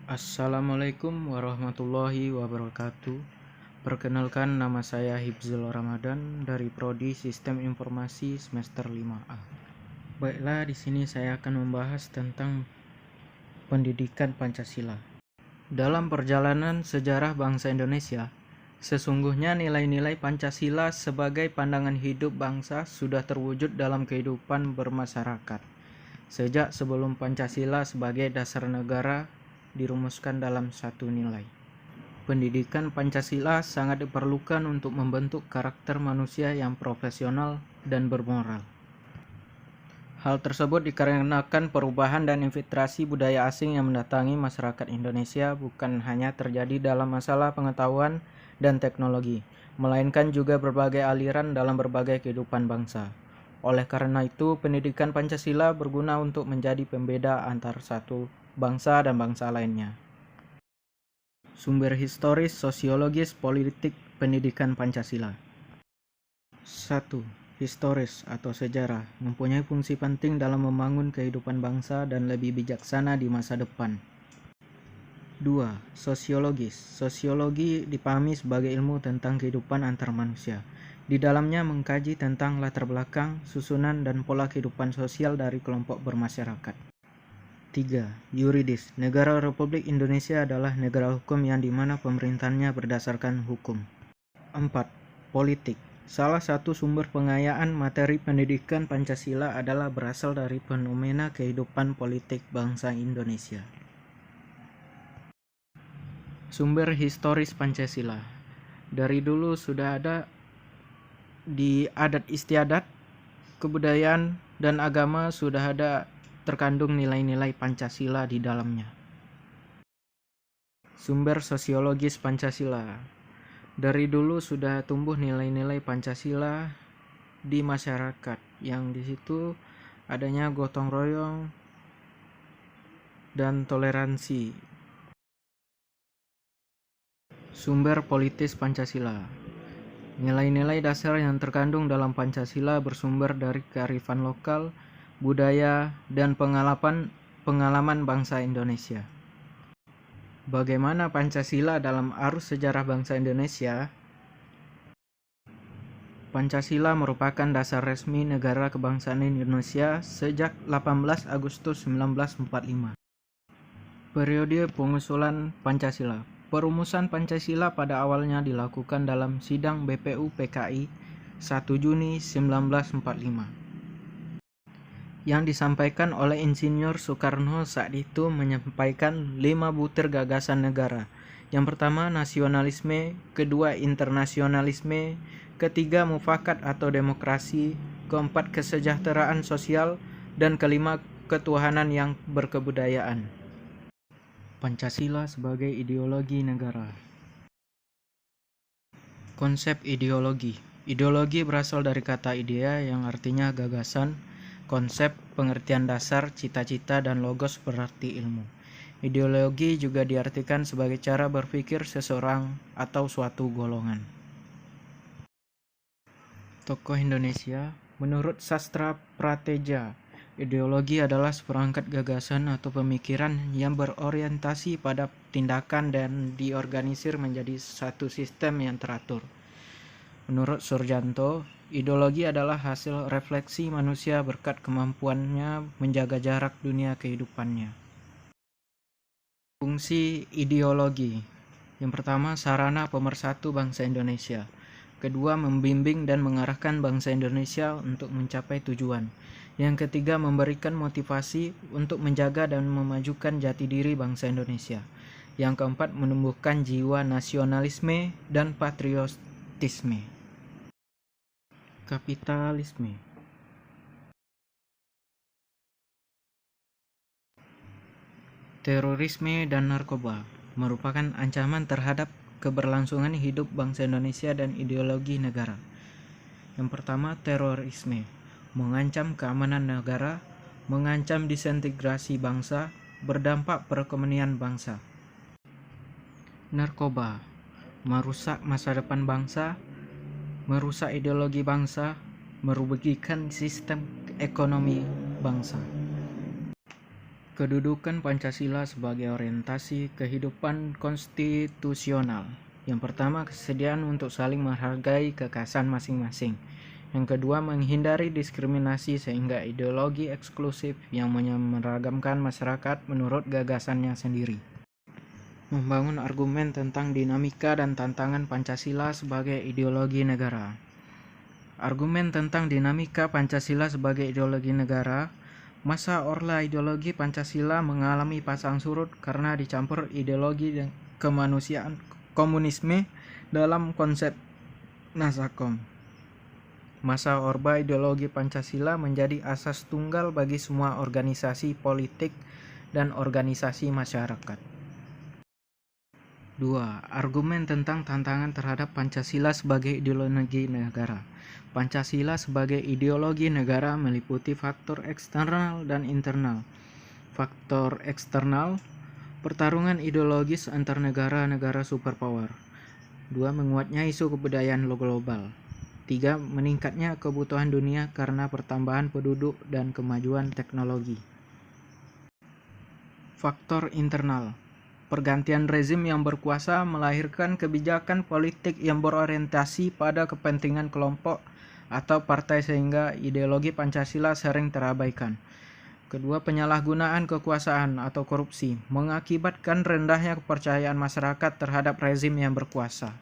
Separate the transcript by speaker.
Speaker 1: Assalamualaikum warahmatullahi wabarakatuh. Perkenalkan, nama saya Hibzul Ramadan dari Prodi Sistem Informasi semester 5A. Baiklah, di sini saya akan membahas tentang pendidikan Pancasila. Dalam perjalanan sejarah bangsa Indonesia, sesungguhnya nilai-nilai Pancasila sebagai pandangan hidup bangsa sudah terwujud dalam kehidupan bermasyarakat. Sejak sebelum Pancasila sebagai dasar negara dirumuskan dalam satu nilai. Pendidikan Pancasila sangat diperlukan untuk membentuk karakter manusia yang profesional dan bermoral. Hal tersebut dikarenakan perubahan dan infiltrasi budaya asing yang mendatangi masyarakat Indonesia bukan hanya terjadi dalam masalah pengetahuan dan teknologi, melainkan juga berbagai aliran dalam berbagai kehidupan bangsa. Oleh karena itu, pendidikan Pancasila berguna untuk menjadi pembeda antar satu bangsa dan bangsa lainnya. Sumber historis, sosiologis, politik pendidikan Pancasila. 1. Historis atau sejarah mempunyai fungsi penting dalam membangun kehidupan bangsa dan lebih bijaksana di masa depan. 2. Sosiologis. Sosiologi dipahami sebagai ilmu tentang kehidupan antar manusia. Di dalamnya mengkaji tentang latar belakang, susunan, dan pola kehidupan sosial dari kelompok bermasyarakat. 3. Yuridis. Negara Republik Indonesia adalah negara hukum yang dimana pemerintahnya berdasarkan hukum. 4. Politik. Salah satu sumber pengayaan materi pendidikan Pancasila adalah berasal dari fenomena kehidupan politik bangsa Indonesia. Sumber historis Pancasila. Dari dulu sudah ada di adat istiadat, kebudayaan, dan agama sudah ada terkandung nilai-nilai Pancasila di dalamnya. Sumber sosiologis Pancasila. Dari dulu sudah tumbuh nilai-nilai Pancasila di masyarakat, yang di situ adanya gotong royong dan toleransi. Sumber politis Pancasila. Nilai-nilai dasar yang terkandung dalam Pancasila bersumber dari kearifan lokal, budaya, dan pengalaman bangsa Indonesia. Bagaimana Pancasila dalam arus sejarah bangsa Indonesia? Pancasila merupakan dasar resmi negara kebangsaan Indonesia sejak 18 Agustus 1945. Periode pengusulan Pancasila. Perumusan Pancasila pada awalnya dilakukan dalam sidang BPU PKI 1 Juni 1945. Yang disampaikan oleh Insinyur Soekarno saat itu menyampaikan 5 butir gagasan negara. Yang pertama, nasionalisme, kedua, internasionalisme, ketiga, mufakat atau demokrasi, keempat, kesejahteraan sosial, dan kelima, ketuhanan yang berkebudayaan. Pancasila sebagai ideologi negara. Konsep ideologi. Ideologi berasal dari kata idea yang artinya gagasan, konsep, pengertian dasar, cita-cita, dan logos berarti ilmu. Ideologi juga diartikan sebagai cara berpikir seseorang atau suatu golongan. Tokoh Indonesia. Menurut sastra Prateja, ideologi adalah seperangkat gagasan atau pemikiran yang berorientasi pada tindakan dan diorganisir menjadi satu sistem yang teratur. Menurut Surjanto, ideologi adalah hasil refleksi manusia berkat kemampuannya menjaga jarak dunia kehidupannya. Fungsi ideologi. Yang pertama, sarana pemersatu bangsa Indonesia. Kedua, membimbing dan mengarahkan bangsa Indonesia untuk mencapai tujuan. Yang ketiga, memberikan motivasi untuk menjaga dan memajukan jati diri bangsa Indonesia. Yang keempat, menumbuhkan jiwa nasionalisme dan patriotisme. Kapitalisme. Terorisme dan narkoba merupakan ancaman terhadap keberlangsungan hidup bangsa Indonesia dan ideologi negara. Yang pertama, terorisme mengancam keamanan negara, mengancam disintegrasi bangsa, berdampak perekonomian bangsa. Narkoba merusak masa depan bangsa, merusak ideologi bangsa, merugikan sistem ekonomi bangsa. Kedudukan Pancasila sebagai orientasi kehidupan konstitusional. Yang pertama, kesediaan untuk saling menghargai kekhasan masing-masing. Yang kedua, menghindari diskriminasi sehingga ideologi eksklusif yang meragamkan masyarakat menurut gagasannya sendiri. Membangun argumen tentang dinamika dan tantangan Pancasila sebagai ideologi negara. Argumen tentang dinamika Pancasila sebagai ideologi negara. Masa Orla ideologi Pancasila mengalami pasang surut karena dicampur ideologi dan kemanusiaan komunisme dalam konsep Nasakom. Masa Orba ideologi Pancasila menjadi asas tunggal bagi semua organisasi politik dan organisasi masyarakat. 2. Argumen tentang tantangan terhadap Pancasila sebagai ideologi negara. Pancasila sebagai ideologi negara meliputi faktor eksternal dan internal. Faktor eksternal, pertarungan ideologis antar negara-negara superpower. 2. Menguatnya isu kebudayaan global. 3. Meningkatnya kebutuhan dunia karena pertambahan penduduk dan kemajuan teknologi. Faktor internal, pergantian rezim yang berkuasa melahirkan kebijakan politik yang berorientasi pada kepentingan kelompok atau partai sehingga ideologi Pancasila sering terabaikan. Kedua, penyalahgunaan kekuasaan atau korupsi mengakibatkan rendahnya kepercayaan masyarakat terhadap rezim yang berkuasa.